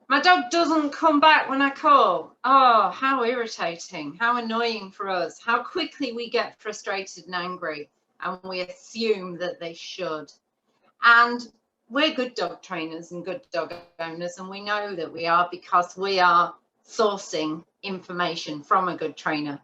My dog doesn't come back when I call. Oh, how irritating, how annoying for us, how quickly we get frustrated and angry, and we assume that they should. And we're good dog trainers and good dog owners, and we know that we are because we are sourcing information from a good trainer.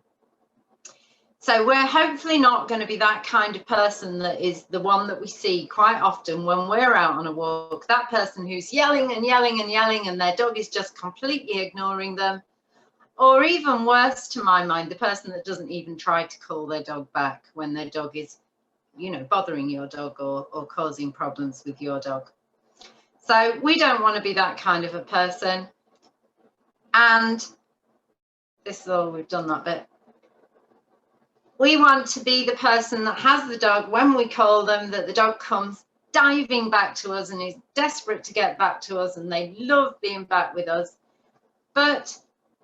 So we're hopefully not going to be that kind of person that is the one that we see quite often when we're out on a walk, that person who's yelling and yelling and yelling and their dog is just completely ignoring them. Or even worse, to my mind, the person that doesn't even try to call their dog back when their dog is, you know, bothering your dog or causing problems with your dog. So we don't want to be that kind of a person. And this is all, we've done that bit. We want to be the person that has the dog when we call them, that the dog comes diving back to us and is desperate to get back to us and they love being back with us. But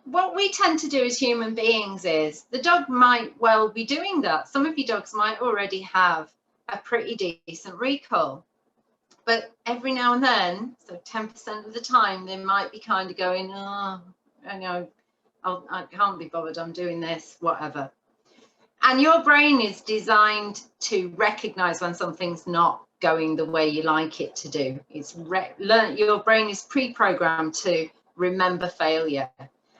what we tend to do as human beings is the dog might well be doing that. Some of your dogs might already have a pretty decent recall. But every now and then, so 10% of the time, they might be kind of going, oh, you know, I can't be bothered, I'm doing this, whatever. And your brain is designed to recognize when something's not going the way you like it to do. It's your brain is pre-programmed to remember failure.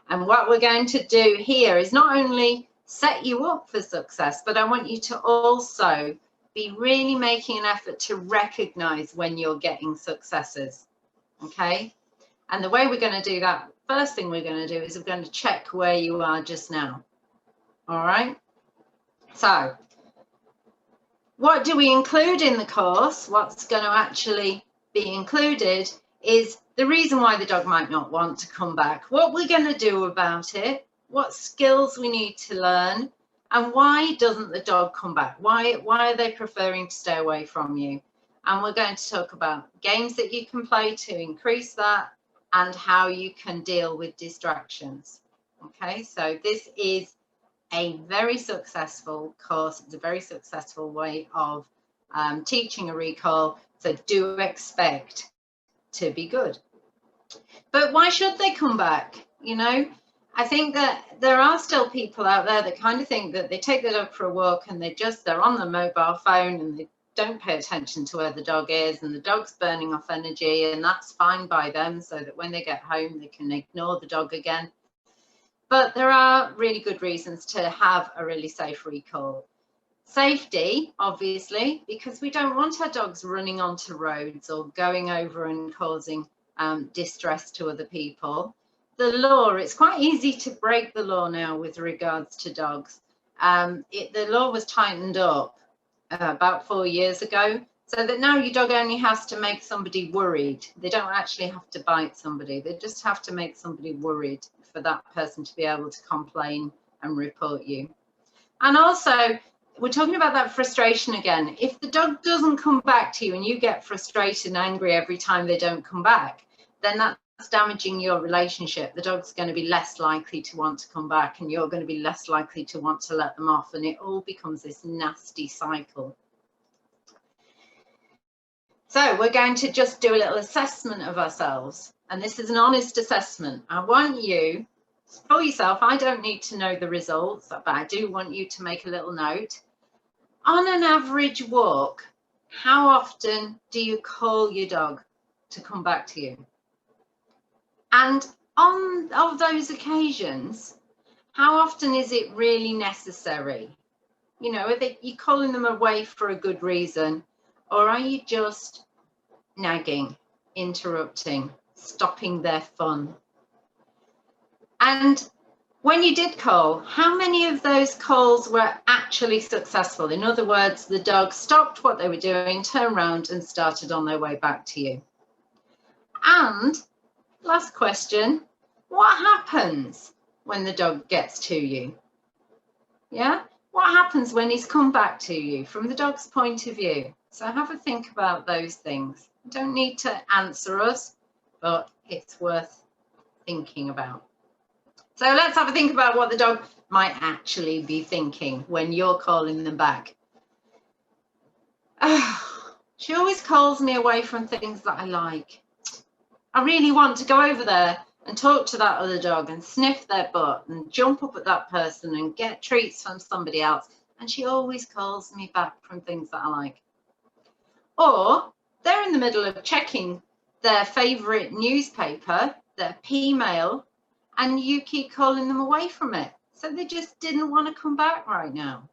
And what we're going to do here is not only set you up for success, but I want you to also be really making an effort to recognize when you're getting successes. Okay? And the way we're going to do that, first thing we're going to do is we're going to check where you are just now. All right? So, what do we include in the course? What's going to actually be included is the reason why the dog might not want to come back, what we're going to do about it, what skills we need to learn, and why doesn't the dog come back? Why are they preferring to stay away from you? And we're going to talk about games that you can play to increase that and how you can deal with distractions. Okay, so this is a very successful course. It's a very successful way of teaching a recall. So do expect to be good. But why should they come back? You know, I think that there are still people out there that kind of think that they take the dog for a walk and they're on the mobile phone and they don't pay attention to where the dog is and the dog's burning off energy and that's fine by them, so that when they get home they can ignore the dog again. But there are really good reasons to have a really safe recall. Safety, obviously, because we don't want our dogs running onto roads or going over and causing distress to other people. The law, it's quite easy to break the law now with regards to dogs. The law was tightened up about 4 years ago, so that now your dog only has to make somebody worried. They don't actually have to bite somebody. They just have to make somebody worried for that person to be able to complain and report you. And also, we're talking about that frustration again. If the dog doesn't come back to you and you get frustrated and angry every time they don't come back, then that's damaging your relationship. The dog's going to be less likely to want to come back and you're going to be less likely to want to let them off, and it all becomes this nasty cycle. So we're going to just do a little assessment of ourselves. And this is an honest assessment. I want you, for yourself, I don't need to know the results, but I do want you to make a little note. On an average walk, how often do you call your dog to come back to you? And of those occasions, how often is it really necessary? You know, are you calling them away for a good reason? Or are you just nagging, interrupting, stopping their fun? And when you did call, how many of those calls were actually successful? In other words, the dog stopped what they were doing, turned around and started on their way back to you. And last question, what happens when the dog gets to you? Yeah, what happens when he's come back to you from the dog's point of view? So have a think about those things. You don't need to answer us, but it's worth thinking about. So let's have a think about what the dog might actually be thinking when you're calling them back. Oh, she always calls me away from things that I like. I really want to go over there and talk to that other dog and sniff their butt and jump up at that person and get treats from somebody else. And she always calls me back from things that I like. Or they're in the middle of checking their favorite newspaper, their P-mail, and you keep calling them away from it. So they just didn't want to come back right now.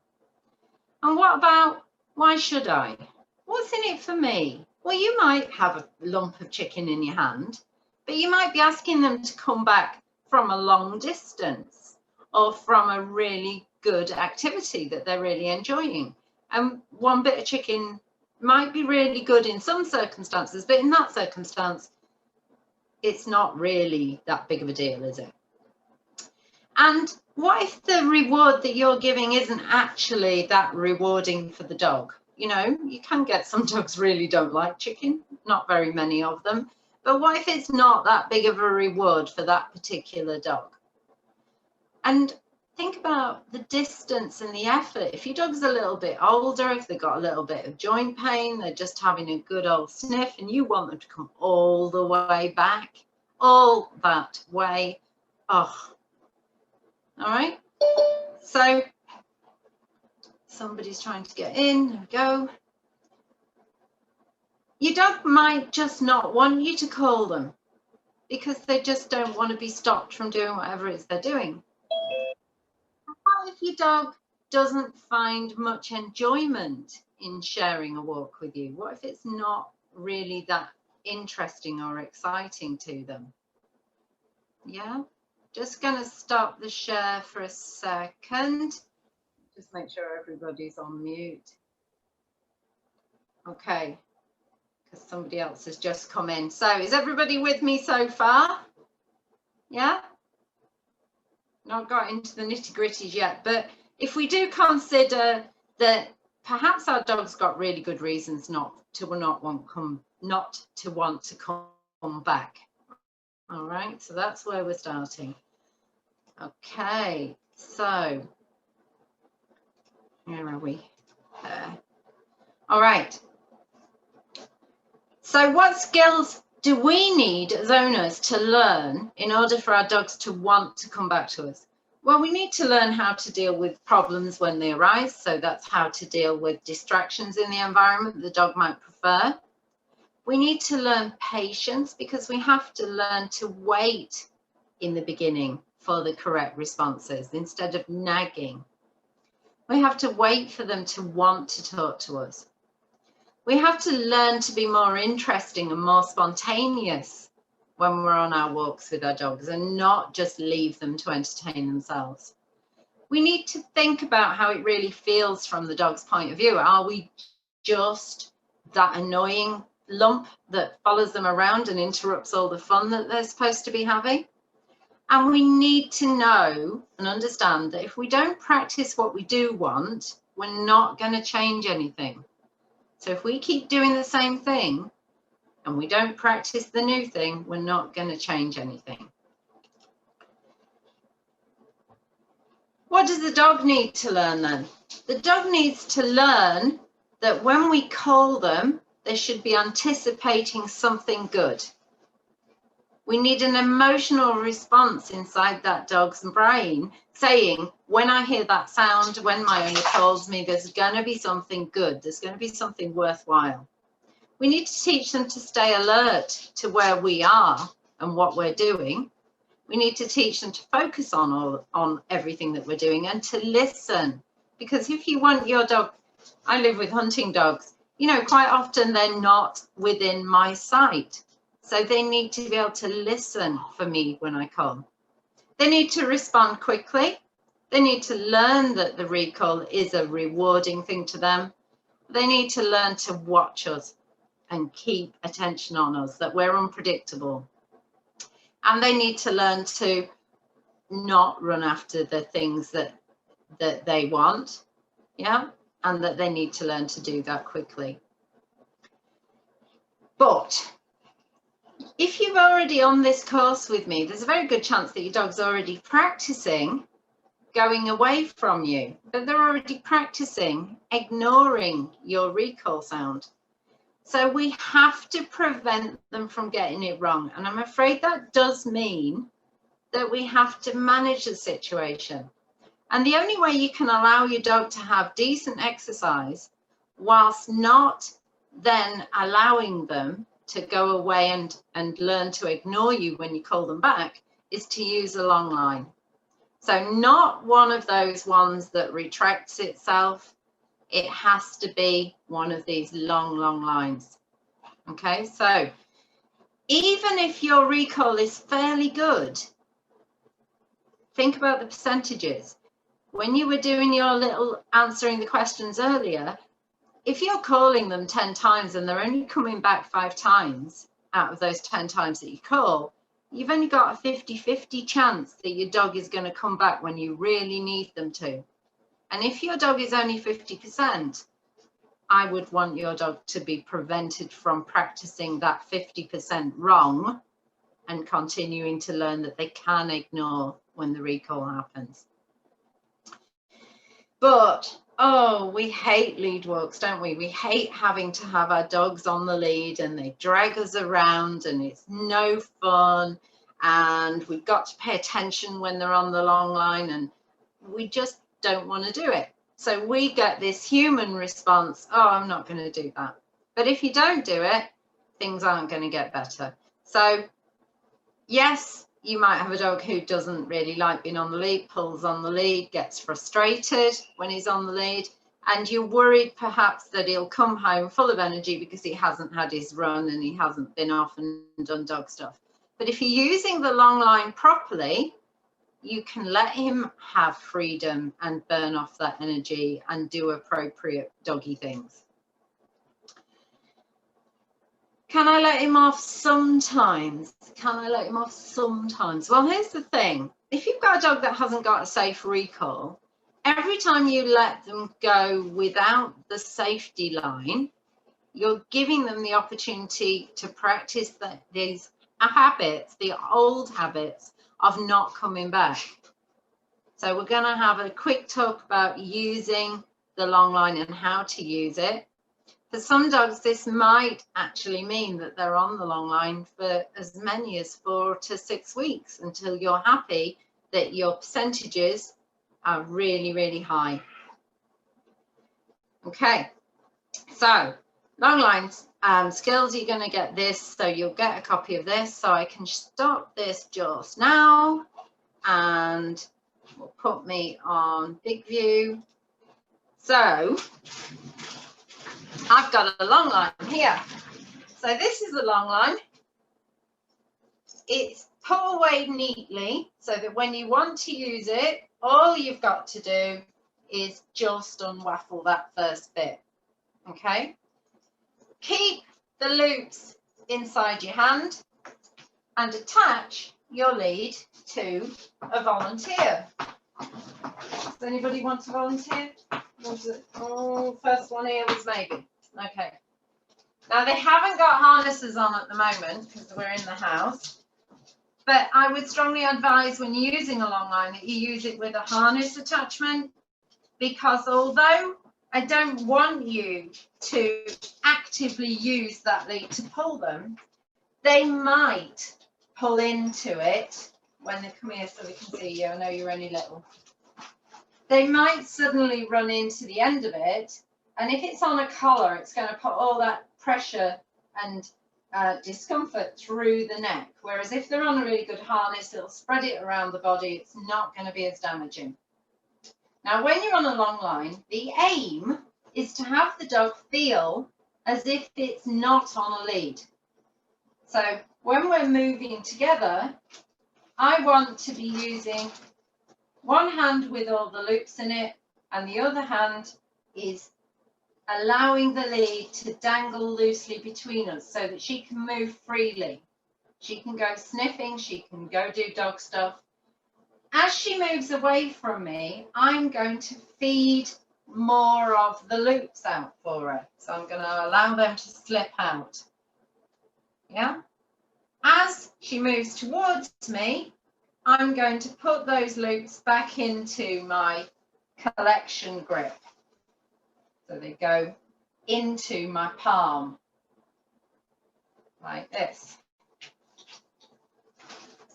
And what about, why should I? What's in it for me? Well, you might have a lump of chicken in your hand, but you might be asking them to come back from a long distance or from a really good activity that they're really enjoying. And one bit of chicken might be really good in some circumstances, but in that circumstance, it's not really that big of a deal, is it? And what if the reward that you're giving isn't actually that rewarding for the dog? You know, you can get some dogs really don't like chicken, not very many of them. But what if it's not that big of a reward for that particular dog? And think about the distance and the effort. If your dog's a little bit older, if they've got a little bit of joint pain, they're just having a good old sniff, and you want them to come all the way back, all that way. Oh, all right. So somebody's trying to get in. There we go. Your dog might just not want you to call them because they just don't want to be stopped from doing whatever it is they're doing. What if your dog doesn't find much enjoyment in sharing a walk with you? What if it's not really that interesting or exciting to them? Yeah, just going to stop the share for a second. Just make sure everybody's on mute. Okay, because somebody else has just come in. So is everybody with me so far? Yeah? Not got into the nitty-gritties yet, but if we do consider that perhaps our dog's got really good reasons not to want to come back. All right, so that's where we're starting. Okay, so where are we? All right. So what skills do we need as owners to learn in order for our dogs to want to come back to us? Well, we need to learn how to deal with problems when they arise. So that's how to deal with distractions in the environment the dog might prefer. We need to learn patience because we have to learn to wait in the beginning for the correct responses instead of nagging. We have to wait for them to want to talk to us. We have to learn to be more interesting and more spontaneous when we're on our walks with our dogs and not just leave them to entertain themselves. We need to think about how it really feels from the dog's point of view. Are we just that annoying lump that follows them around and interrupts all the fun that they're supposed to be having? And we need to know and understand that if we don't practice what we do want, we're not going to change anything. So if we keep doing the same thing and we don't practice the new thing, we're not going to change anything. What does the dog need to learn then? The dog needs to learn that when we call them, they should be anticipating something good. We need an emotional response inside that dog's brain saying, when I hear that sound, when my owner calls me, there's going to be something good. There's going to be something worthwhile. We need to teach them to stay alert to where we are and what we're doing. We need to teach them to focus on everything that we're doing and to listen. Because if you want your dog, I live with hunting dogs, you know, quite often they're not within my sight. So they need to be able to listen for me when I call. They need to respond quickly. They need to learn that the recall is a rewarding thing to them. They need to learn to watch us and keep attention on us, that we're unpredictable. And they need to learn to not run after the things that they want, yeah, and that they need to learn to do that quickly. But if you've already on this course with me, there's a very good chance that your dog's already practicing going away from you, that they're already practicing ignoring your recall sound. So we have to prevent them from getting it wrong. And I'm afraid that does mean that we have to manage the situation. And the only way you can allow your dog to have decent exercise whilst not then allowing them to go away and learn to ignore you when you call them back is to use a long line. So not one of those ones that retracts itself. It has to be one of these long lines. Okay, so even if your recall is fairly good, think about the percentages. When you were doing your little answering the questions earlier, if you're calling them 10 times and they're only coming back 5 times out of those 10 times that you call, you've only got a 50-50 chance that your dog is going to come back when you really need them to. And if your dog is only 50%, I would want your dog to be prevented from practicing that 50% wrong and continuing to learn that they can ignore when the recall happens. But, oh, we hate lead walks, don't we? We hate having to have our dogs on the lead and they drag us around and it's no fun. And we've got to pay attention when they're on the long line and we just don't want to do it. So we get this human response, oh, I'm not going to do that. But if you don't do it, things aren't going to get better. So yes, you might have a dog who doesn't really like being on the lead, pulls on the lead, gets frustrated when he's on the lead, and you're worried perhaps that he'll come home full of energy because he hasn't had his run and he hasn't been off and done dog stuff. But if you're using the long line properly, you can let him have freedom and burn off that energy and do appropriate doggy things. Can I let him off sometimes? Can I let him off sometimes? Well, here's the thing. If you've got a dog that hasn't got a safe recall, every time you let them go without the safety line, you're giving them the opportunity to practice these habits, the old habits of not coming back. So we're going to have a quick talk about using the long line and how to use it. For some dogs, this might actually mean that they're on the long line for as many as 4 to 6 weeks until you're happy that your percentages are really, really high. Okay, so long lines skills, you're going to get this, so you'll get a copy of this. So I can stop this just now and we'll put me on big view. So I've got a long line here. So this is a long line. It's put away neatly so that when you want to use it, all you've got to do is just unwaffle that first bit. Okay. Keep the loops inside your hand and attach your lead to a volunteer. Does anybody want to volunteer? Oh, first one here was maybe. Okay. Now they haven't got harnesses on at the moment because we're in the house, but I would strongly advise when you're using a long line that you use it with a harness attachment, because although I don't want you to actively use that lead to pull them, they might pull into it when they come here so we can see you. I know you're only little. They might suddenly run into the end of it, and if it's on a collar, it's going to put all that pressure and discomfort through the neck, whereas if they're on a really good harness, it'll spread it around the body. It's not going to be as damaging. Now, when you're on a long line, the aim is to have the dog feel as if it's not on a lead. So when we're moving together, I want to be using one hand with all the loops in it, and the other hand is allowing the lead to dangle loosely between us so that she can move freely. She can go sniffing, she can go do dog stuff. As she moves away from me, I'm going to feed more of the loops out for her. So I'm going to allow them to slip out. Yeah. As she moves towards me, I'm going to put those loops back into my collection grip. So they go into my palm. like this.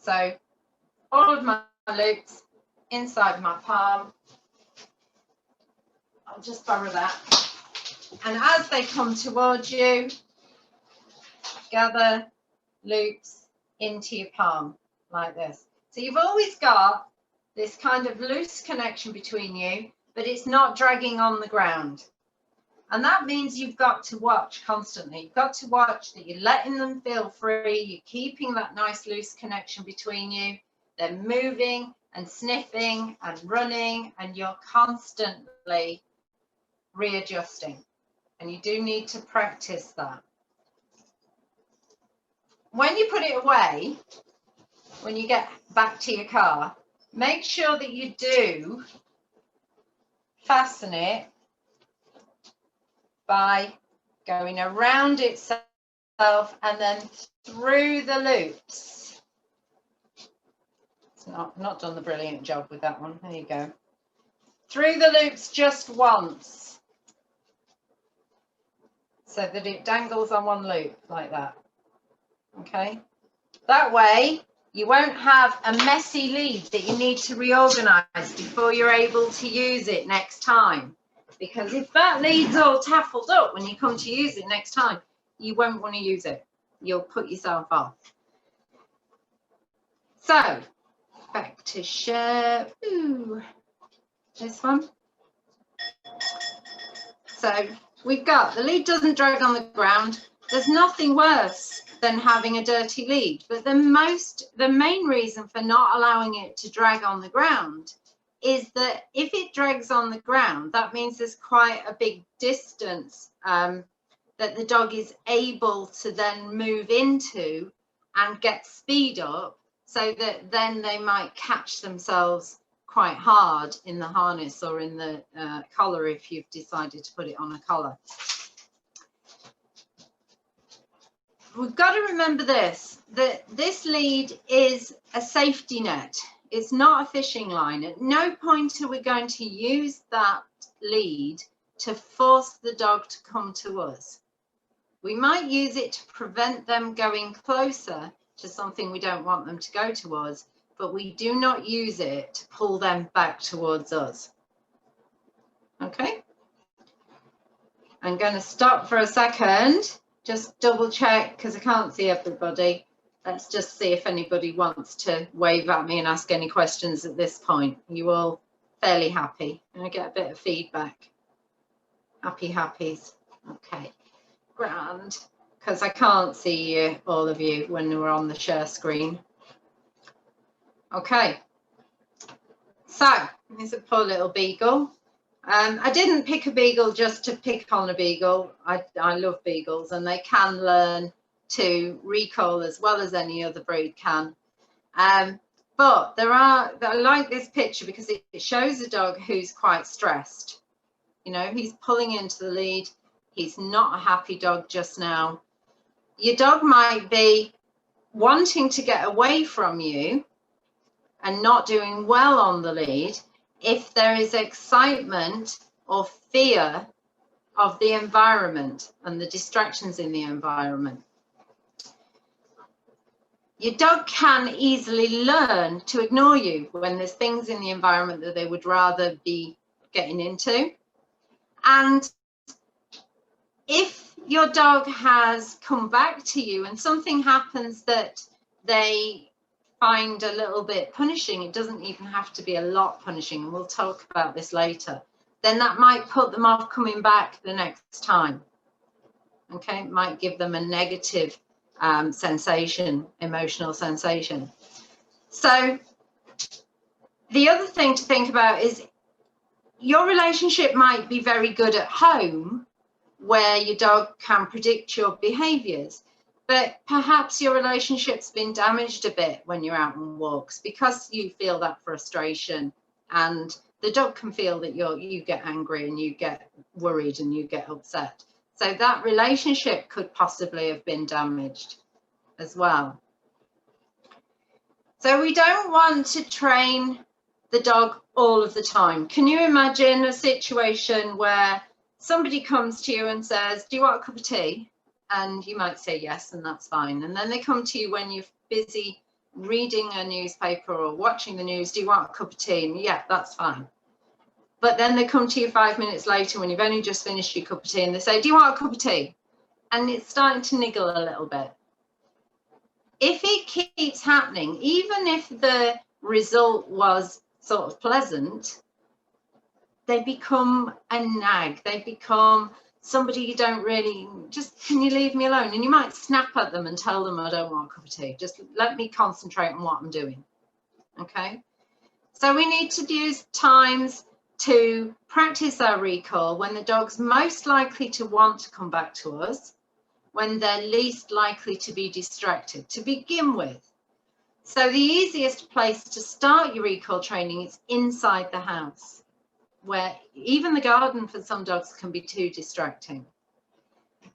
So all of my loops inside my palm. I'll just borrow that. And as they come towards you, gather loops into your palm like this. So you've always got this kind of loose connection between you, but it's not dragging on the ground. And that means you've got to watch constantly. You've got to watch that you're letting them feel free. You're keeping that nice loose connection between you. They're moving and sniffing and running, and you're constantly readjusting. And you do need to practice that. When you put it away, when you get back to your car, make sure that you do fasten it by going around itself and then through the loops. It's not done the brilliant job with that one. There you go. Through the loops just once, so that it dangles on one loop like that. Okay, that way you won't have a messy lead that you need to reorganize before you're able to use it next time. Because if that lead's all taffled up when you come to use it next time, you won't want to use it. You'll put yourself off. So back to share. Ooh, this one. So we've got the lead doesn't drag on the ground. There's nothing worse than having a dirty lead, but the main reason for not allowing it to drag on the ground is that if it drags on the ground, that means there's quite a big distance that the dog is able to then move into and get speed up, so that then they might catch themselves quite hard in the harness or in the collar if you've decided to put it on a collar. We've got to remember this, that this lead is a safety net. It's not a fishing line. At no point are we going to use that lead to force the dog to come to us. We might use it to prevent them going closer to something we don't want them to go towards, but we do not use it to pull them back towards us. Okay? I'm going to stop for a second. Just double check, because I can't see everybody. Let's just see if anybody wants to wave at me and ask any questions at this point. Are you all fairly happy? And I get a bit of feedback. Happies. Okay, grand. Because I can't see you, all of you, when we're on the share screen. Okay. So, here's a poor little beagle. I didn't pick a beagle just to pick on a beagle. I love beagles, and they can learn to recall as well as any other breed can. But I like this picture because it shows a dog who's quite stressed. You know, he's pulling into the lead. He's not a happy dog just now. Your dog might be wanting to get away from you and not doing well on the lead if there is excitement or fear of the environment and the distractions in the environment. Your dog can easily learn to ignore you when there's things in the environment that they would rather be getting into. And if your dog has come back to you and something happens that they find a little bit punishing, it doesn't even have to be a lot punishing, and we'll talk about this later, then that might put them off coming back the next time. Okay, it might give them a negative sensation, emotional sensation. So the other thing to think about is your relationship might be very good at home, where your dog can predict your behaviors, but perhaps your relationship's been damaged a bit when you're out on walks because you feel that frustration, and the dog can feel that you get angry and you get worried and you get upset. So that relationship could possibly have been damaged as well. So we don't want to train the dog all of the time. Can you imagine a situation where somebody comes to you and says, do you want a cup of tea? And you might say yes, and that's fine. And then they come to you when you're busy reading a newspaper or watching the news. Do you want a cup of tea? And yeah, that's fine. But then they come to you 5 minutes later when you've only just finished your cup of tea, and they say, do you want a cup of tea? And it's starting to niggle a little bit. If it keeps happening, even if the result was sort of pleasant, they become a nag. They become somebody you don't really, just, can you leave me alone? And you might snap at them and tell them, I don't want a cup of tea. Just let me concentrate on what I'm doing. Okay. So we need to use times to practice our recall when the dog's most likely to want to come back to us, when they're least likely to be distracted to begin with. So the easiest place to start your recall training is inside the house, where even the garden for some dogs can be too distracting.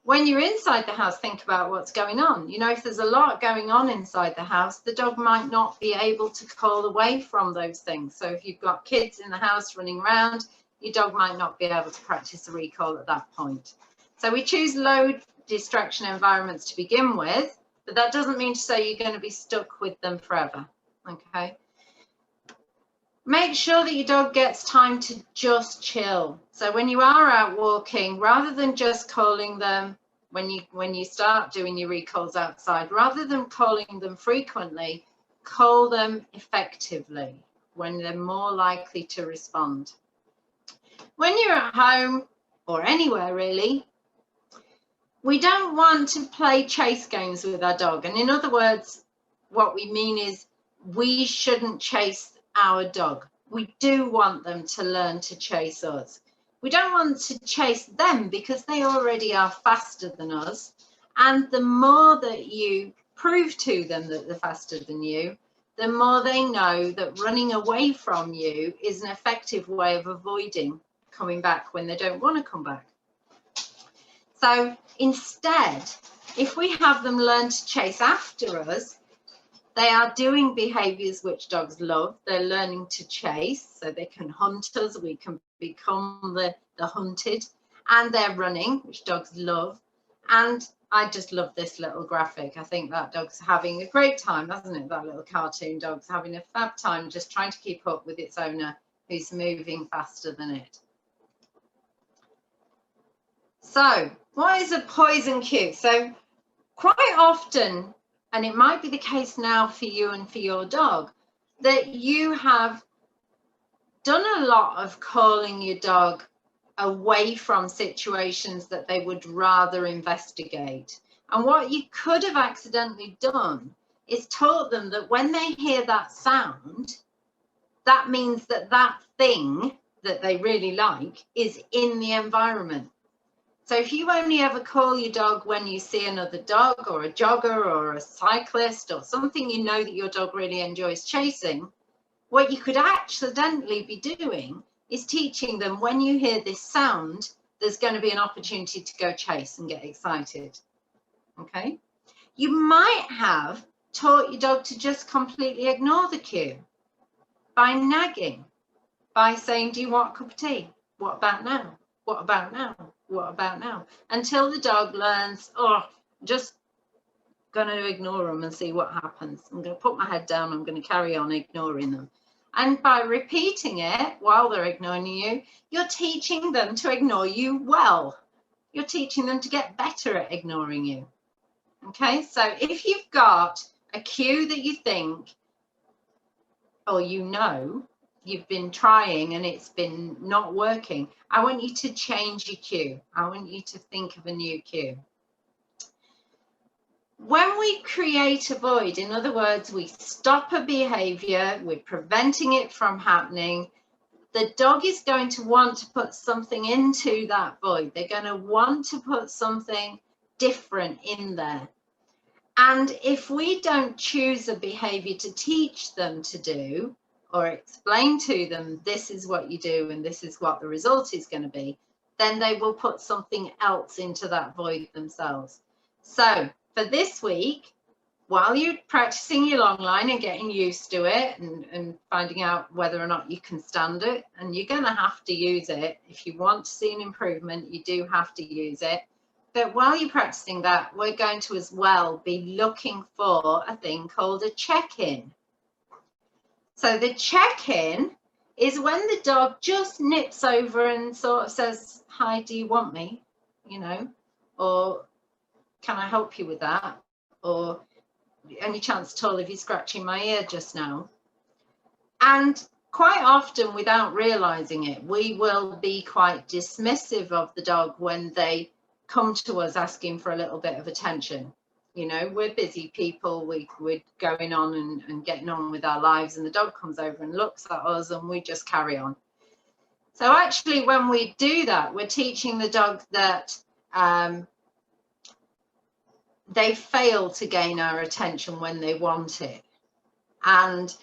When you're inside the house, think about what's going on. You know, if there's a lot going on inside the house, the dog might not be able to call away from those things. So if you've got kids in the house running around, your dog might not be able to practice a recall at that point. So we choose low distraction environments to begin with, but that doesn't mean to say you're going to be stuck with them forever. Okay. Make sure that your dog gets time to just chill. So when you are out walking, rather than just calling them when you start doing your recalls outside, rather than calling them frequently, call them effectively when they're more likely to respond. When you're at home or anywhere really, we don't want to play chase games with our dog. And in other words, what we mean is we shouldn't chase our dog. We do want them to learn to chase us. We don't want to chase them because they already are faster than us. And the more that you prove to them that they're faster than you, the more they know that running away from you is an effective way of avoiding coming back when they don't want to come back. So instead, if we have them learn to chase after us, they are doing behaviors which dogs love. They're learning to chase, so they can hunt us. We can become the hunted. And they're running, which dogs love. And I just love this little graphic. I think that dog's having a great time, doesn't it? That little cartoon dog's having a fab time just trying to keep up with its owner who's moving faster than it. So what is a poison cue? So quite often, and it might be the case now for you and for your dog, that you have done a lot of calling your dog away from situations that they would rather investigate. And what you could have accidentally done is taught them that when they hear that sound, that means that that thing that they really like is in the environment. So if you only ever call your dog when you see another dog or a jogger or a cyclist or something you know that your dog really enjoys chasing, what you could accidentally be doing is teaching them when you hear this sound, there's going to be an opportunity to go chase and get excited. Okay. You might have taught your dog to just completely ignore the cue by nagging, by saying, do you want a cup of tea? What about now? What about now? What about now? Until the dog learns, oh, just going to ignore them and see what happens. I'm going to put my head down. I'm going to carry on ignoring them. And by repeating it while they're ignoring you, you're teaching them to ignore you well. You're teaching them to get better at ignoring you. Okay, so if you've got a cue that you think, or you know, you've been trying and it's been not working, I want you to change your cue. I want you to think of a new cue. When we create a void, in other words, we stop a behavior, we're preventing it from happening, the dog is going to want to put something into that void. They're going to want to put something different in there. And if we don't choose a behavior to teach them to do, or explain to them, this is what you do and this is what the result is going to be, then they will put something else into that void themselves. So for this week, while you're practicing your long line and getting used to it and finding out whether or not you can stand it, and you're going to have to use it. If you want to see an improvement, you do have to use it. But while you're practicing that, we're going to as well be looking for a thing called a check-in. So the check-in is when the dog just nips over and sort of says, hi, do you want me? You know, or can I help you with that? Or any chance at all of you scratching my ear just now? And quite often, without realizing it, we will be quite dismissive of the dog when they come to us asking for a little bit of attention. You know, we're busy people, we're going on and getting on with our lives, and the dog comes over and looks at us and we just carry on. So actually, when we do that, we're teaching the dog that they fail to gain our attention when they want it. And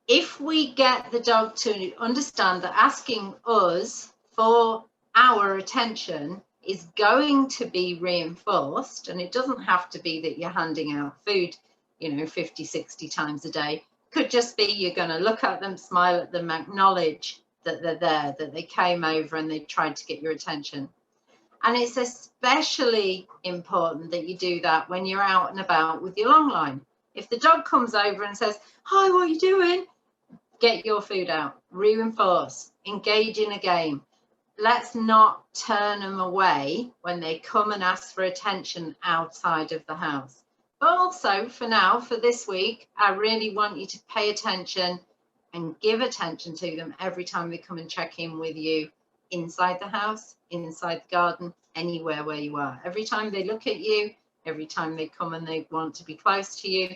if we get the dog to understand that asking us for our attention is going to be reinforced, and it doesn't have to be that you're handing out food, you know, 50, 60 times a day. Could just be you're going to look at them, smile at them, acknowledge that they're there, that they came over and they tried to get your attention. And it's especially important that you do that when you're out and about with your long line. If the dog comes over and says, hi, what are you doing? Get your food out, reinforce, engage in a game. Let's not turn them away when they come and ask for attention outside of the house. But also for now, for this week, I really want you to pay attention and give attention to them every time they come and check in with you inside the house, inside the garden, anywhere where you are. Every time they look at you, every time they come and they want to be close to you,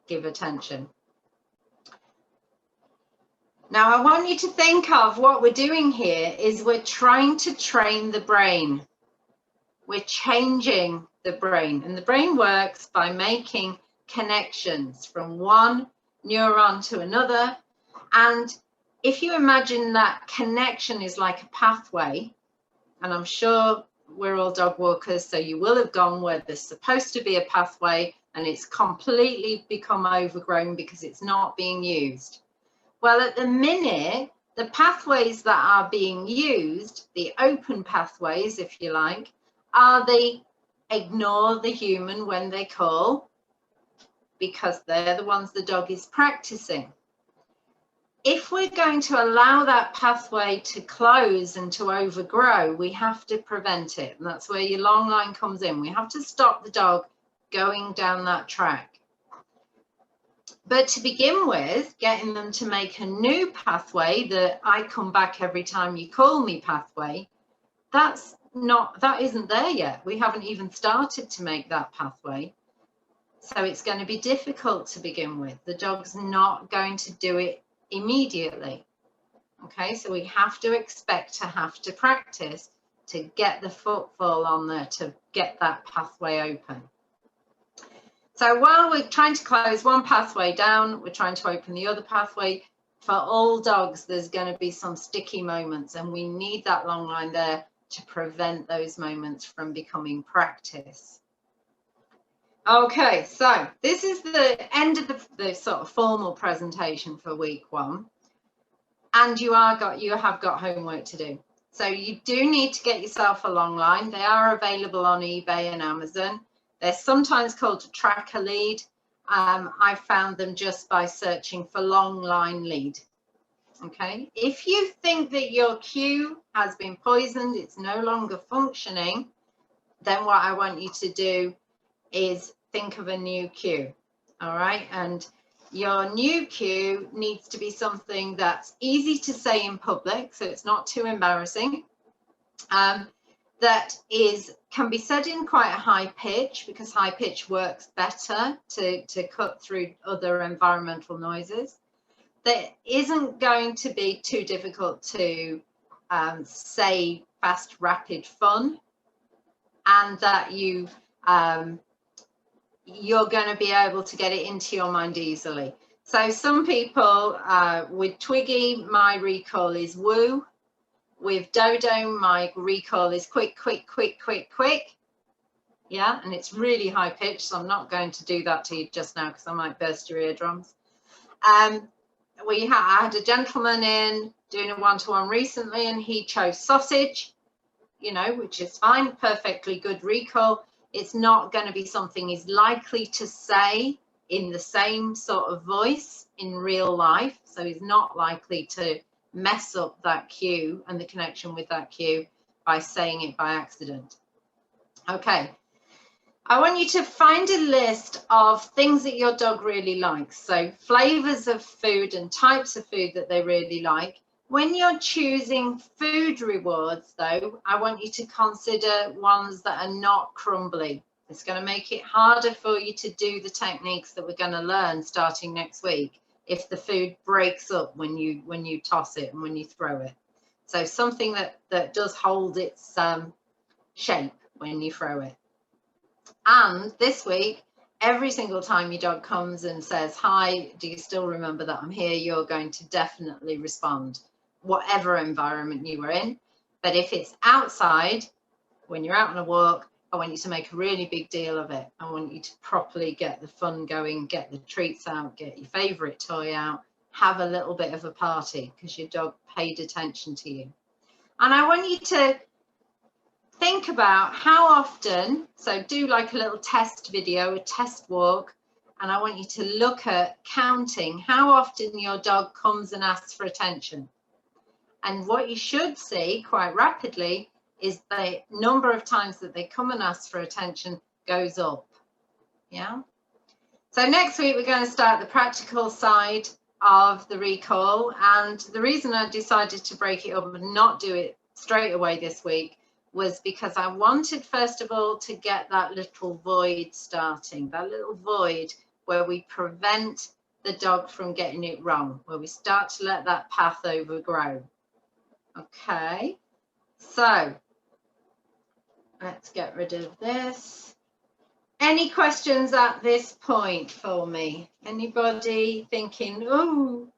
give attention. Now, I want you to think of what we're doing here is we're trying to train the brain. We're changing the brain, and the brain works by making connections from one neuron to another. And if you imagine that connection is like a pathway, and I'm sure we're all dog walkers, so you will have gone where there's supposed to be a pathway and it's completely become overgrown because it's not being used. Well, at the minute, the pathways that are being used, the open pathways, if you like, are they ignore the human when they call, because they're the ones the dog is practicing. If we're going to allow that pathway to close and to overgrow, we have to prevent it. And that's where your long line comes in. We have to stop the dog going down that track. But to begin with, getting them to make a new pathway, that I come back every time you call me pathway, that isn't there yet. We haven't even started to make that pathway. So it's going to be difficult to begin with. The dog's not going to do it immediately. Okay, so we have to expect to have to practice to get the footfall on there, to get that pathway open. So while we're trying to close one pathway down, we're trying to open the other pathway. For all dogs, there's going to be some sticky moments, and we need that long line there to prevent those moments from becoming practice. Okay, so this is the end of the sort of formal presentation for week 1, and you have got homework to do. So you do need to get yourself a long line. They are available on eBay and Amazon. They're sometimes called a tracker lead. I found them just by searching for long line lead. Okay, if you think that your cue has been poisoned, it's no longer functioning, then what I want you to do is think of a new cue. All right, and your new cue needs to be something that's easy to say in public, so it's not too embarrassing. That can be said in quite a high pitch, because high pitch works better to cut through other environmental noises. That isn't going to be too difficult to say fast, rapid fun, and that you're going to be able to get it into your mind easily. So some people, with Twiggy, my recall is woo. With Dodo, my recall is quick, quick, quick, quick, quick. Yeah, and it's really high pitched, so I'm not going to do that to you just now because I might burst your eardrums. I had a gentleman in doing a one-to-one recently, and he chose sausage. you know, which is fine, perfectly good recall. It's not going to be something he's likely to say in the same sort of voice in real life. So he's not likely to mess up that cue and the connection with that cue by saying it by accident. Okay. I want you to find a list of things that your dog really likes. So flavors of food and types of food that they really like. When you're choosing food rewards, though, I want you to consider ones that are not crumbly. It's going to make it harder for you to do the techniques that we're going to learn starting next week if the food breaks up when you toss it and when you throw it. So something that does hold its shape when you throw it. And this week, every single time your dog comes and says, hi, do you still remember that I'm here? You're going to definitely respond, whatever environment you were in. But if it's outside, when you're out on a walk, I want you to make a really big deal of it. I want you to properly get the fun going, get the treats out, get your favorite toy out, have a little bit of a party because your dog paid attention to you. And I want you to think about how often, so do like a little test video, a test walk, and I want you to look at counting how often your dog comes and asks for attention. And what you should see quite rapidly is the number of times that they come and ask for attention goes up. Yeah. So next week we're going to start the practical side of the recall, and the reason I decided to break it up and not do it straight away this week was because I wanted, first of all, to get that little void starting, that little void where we prevent the dog from getting it wrong, where we start to let that path overgrow. Okay, so let's get rid of this. Any questions at this point for me? Anybody thinking, oh,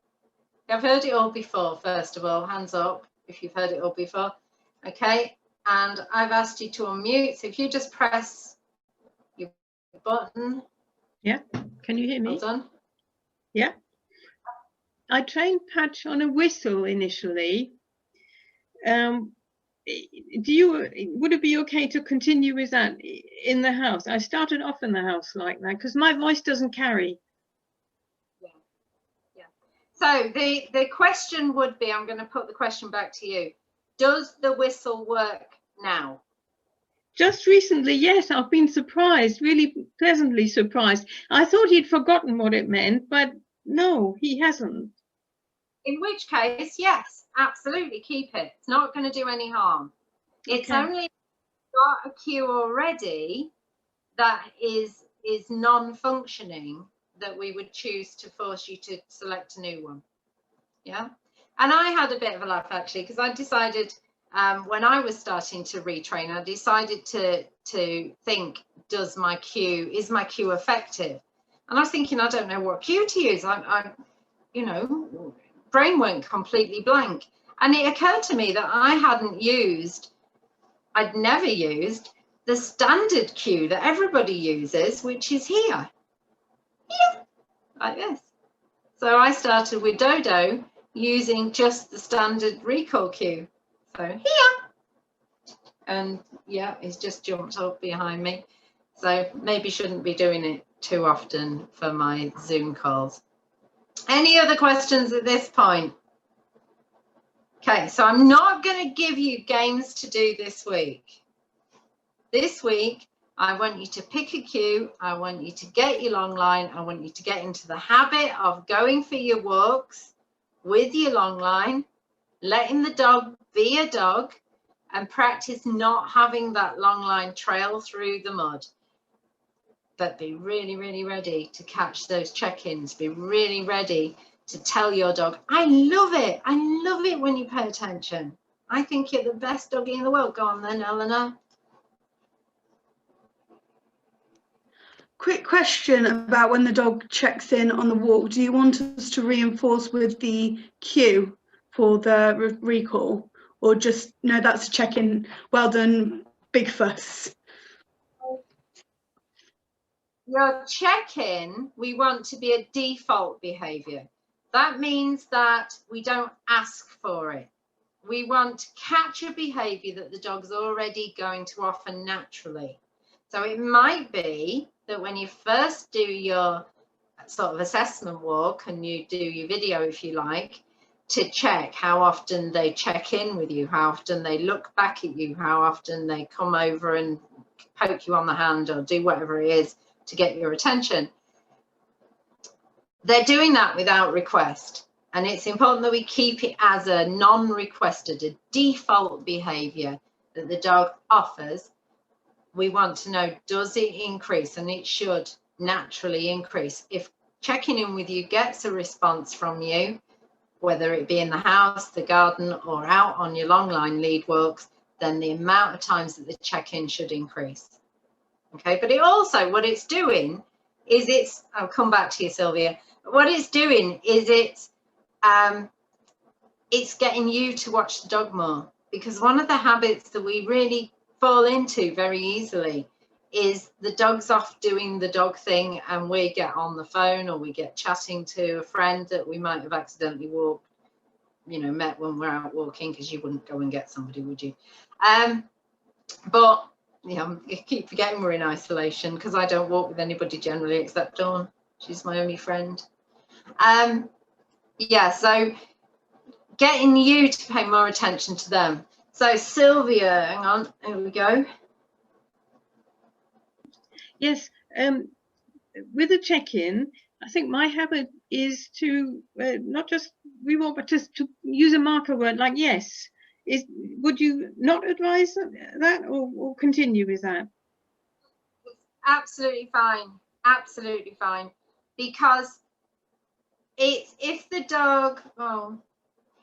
I've heard it all before? First of all, hands up if you've heard it all before. Okay. And I've asked you to unmute. So if you just press your button. Yeah, can you hear me? Well done. Yeah. I trained Patch on a whistle initially. Would it be okay to continue with that in the house? I started off in the house like that because my voice doesn't carry. Yeah. So the question would be, I'm going to put the question back to you. Does the whistle work now? Just recently, yes, I've been surprised, really pleasantly surprised. I thought he'd forgotten what it meant, but no, he hasn't. In which case, yes, absolutely keep it. It's not going to do any harm. Okay. It's only got a cue already that is non-functioning that we would choose to force you to select a new one. Yeah. And I had a bit of a laugh actually, because I decided when I was starting to retrain, I decided to think, is my cue effective? And I was thinking, I don't know what cue to use. I you know, brain went completely blank. And it occurred to me that I'd never used the standard cue that everybody uses, which is here, like this. So I started with Dodo using just the standard recall cue. So here, and yeah, he's just jumped up behind me. So maybe shouldn't be doing it too often for my Zoom calls. Any other questions at this point? Okay, so I'm not going to give you games to do this week. This week, I want you to pick a cue. I want you to get your long line. I want you to get into the habit of going for your walks with your long line, letting the dog be a dog, and practice not having that long line trail through the mud. But be really, really ready to catch those check-ins. Be really ready to tell your dog, I love it. I love it when you pay attention. I think you're the best doggy in the world. Go on then, Eleanor. Quick question about when the dog checks in on the walk. Do you want us to reinforce with the cue for the recall, or just, no, that's a check-in, well done, big fuss? Your check-in, we want to be a default behavior. That means that we don't ask for it. we want to catch a behavior that the dog's already going to offer naturally. So it might be that when you first do your sort of assessment walk and you do your video, if you like, to check how often they check in with you, how often they look back at you, how often they come over and poke you on the hand or do whatever it is to get your attention. They're doing that without request. And it's important that we keep it as a non-requested, a default behavior that the dog offers. We want to know, does it increase? And it should naturally increase. If checking in with you gets a response from you, whether it be in the house, the garden, or out on your long line lead walks, then the amount of times that the check-in should increase. Okay, but it also, what it's doing is I'll come back to you, Sylvia. What it's doing is it's getting you to watch the dog more, because one of the habits that we really fall into very easily is the dog's off doing the dog thing and we get on the phone or we get chatting to a friend that we might have accidentally met when we're out walking, because you wouldn't go and get somebody, would you? But I keep forgetting we're in isolation, because I don't walk with anybody generally except Dawn. She's my only friend. Yeah, so getting you to pay more attention to them. So Sylvia, hang on, here we go. Yes, with a check-in, I think my habit is to not just reward, but just to use a marker word like yes. Would you not advise that, or continue with that? Absolutely fine, absolutely fine, because if the dog, oh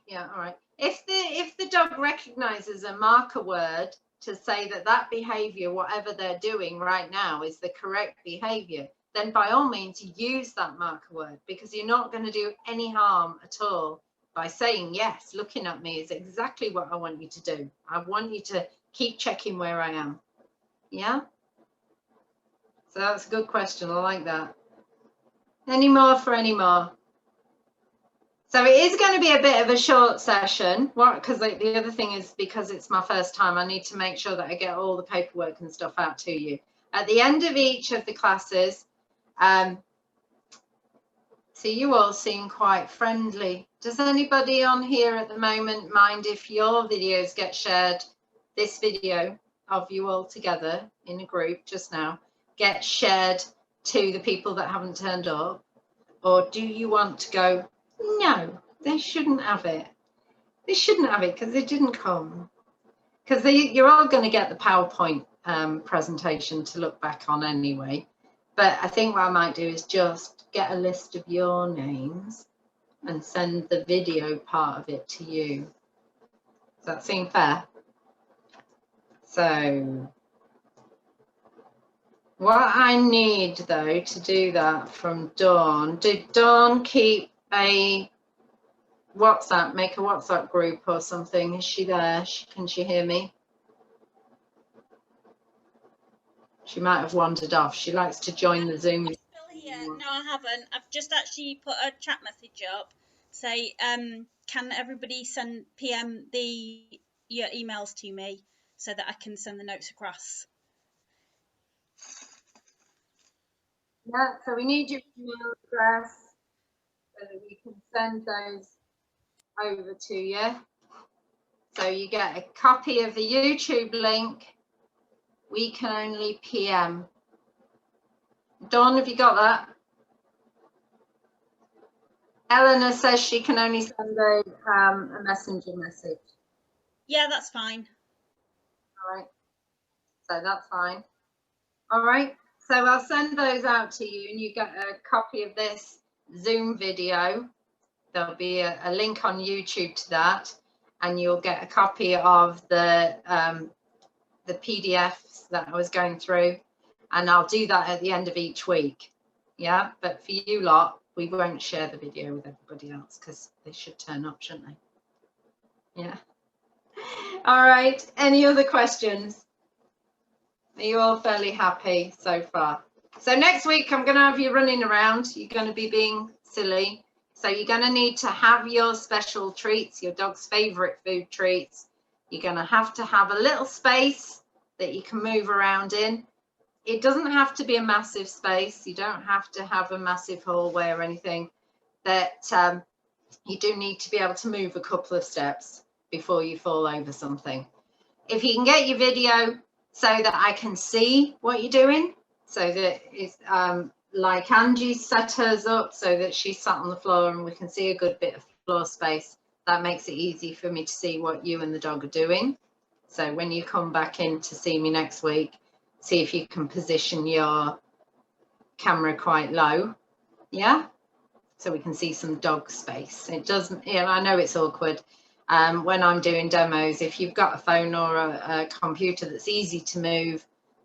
yeah, all right, if the dog recognizes a marker word to say that behavior, whatever they're doing right now, is the correct behavior, then by all means use that marker word, because you're not going to do any harm at all by saying yes. Looking at me is exactly what I want you to do. I want you to keep checking where I am. Yeah, so that's a good question. I like that. Any more for any more? So it is going to be a bit of a short session. Because the other thing is, because it's my first time, I need to make sure that I get all the paperwork and stuff out to you. At the end of each of the classes, so you all seem quite friendly. Does anybody on here at the moment mind if your videos get shared, this video of you all together in a group just now, get shared to the people that haven't turned up? Or do you want to go, no, they shouldn't have it. They shouldn't have it because they didn't come. Because you're all going to get the PowerPoint presentation to look back on anyway. But I think what I might do is just get a list of your names and send the video part of it to you. Does that seem fair? So what I need, though, to do that from Dawn, did Dawn keep a WhatsApp, make a WhatsApp group or something? Is she there? Can she hear me? She might have wandered off. She likes to join the Zoom. I'm still here. No, I haven't. I've just actually put a chat message up. Say, can everybody send PM your emails to me so that I can send the notes across? Yeah, so we need your email address so that we can send those over to you. So you get a copy of the YouTube link. We can only PM. Dawn, have you got that? Eleanor says she can only send a messenger message. Yeah, that's fine. All right, so that's fine. All right, so I'll send those out to you and you get a copy of this Zoom video. There'll be a link on YouTube to that, and you'll get a copy of the PDFs that I was going through, and I'll do that at the end of each week. Yeah, but for you lot, we won't share the video with everybody else because they should turn up, shouldn't they? Yeah. All right, any other questions? Are you all fairly happy so far? So next week I'm going to have you running around. You're going to be being silly. So you're going to need to have your special treats, your dog's favorite food treats. You're going to have a little space that you can move around in. It doesn't have to be a massive space. You don't have to have a massive hallway or anything. That you do need to be able to move a couple of steps before you fall over something. If you can get your video so that I can see what you're doing, so that it's like Angie set hers up so that she's sat on the floor and we can see a good bit of floor space. That makes it easy for me to see what you and the dog are doing. So when you come back in to see me next week, see if you can position your camera quite low, yeah, so we can see some dog space. It doesn't, you know, I know it's awkward when I'm doing demos. If you've got a phone or a computer that's easy to move,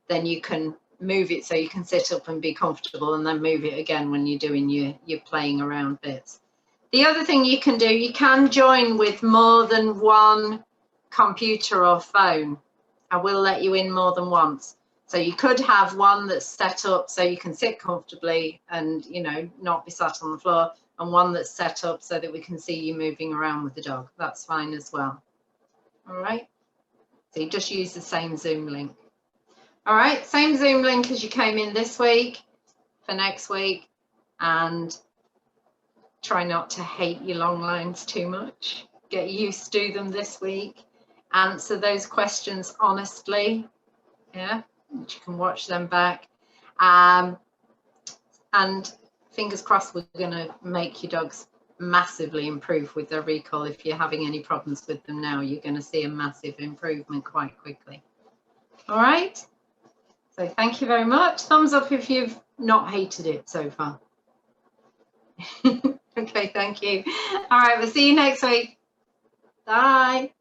then you can move it so you can sit up and be comfortable, and then move it again when you're doing your playing around bits. The other thing you can do, you can join with more than one computer or phone. I will let you in more than once. So you could have one that's set up so you can sit comfortably and, you know, not be sat on the floor, and one that's set up so that we can see you moving around with the dog. That's fine as well. All right. So you just use the same Zoom link. All right, same Zoom link as you came in this week for next week, and try not to hate your long lines too much. Get used to them this week. Answer those questions honestly, yeah, you can watch them back. And fingers crossed we're going to make your dogs massively improve with their recall. If you're having any problems with them now, you're going to see a massive improvement quite quickly. All right. So thank you very much. Thumbs up if you've not hated it so far. Okay, thank you. All right, we'll see you next week. Bye.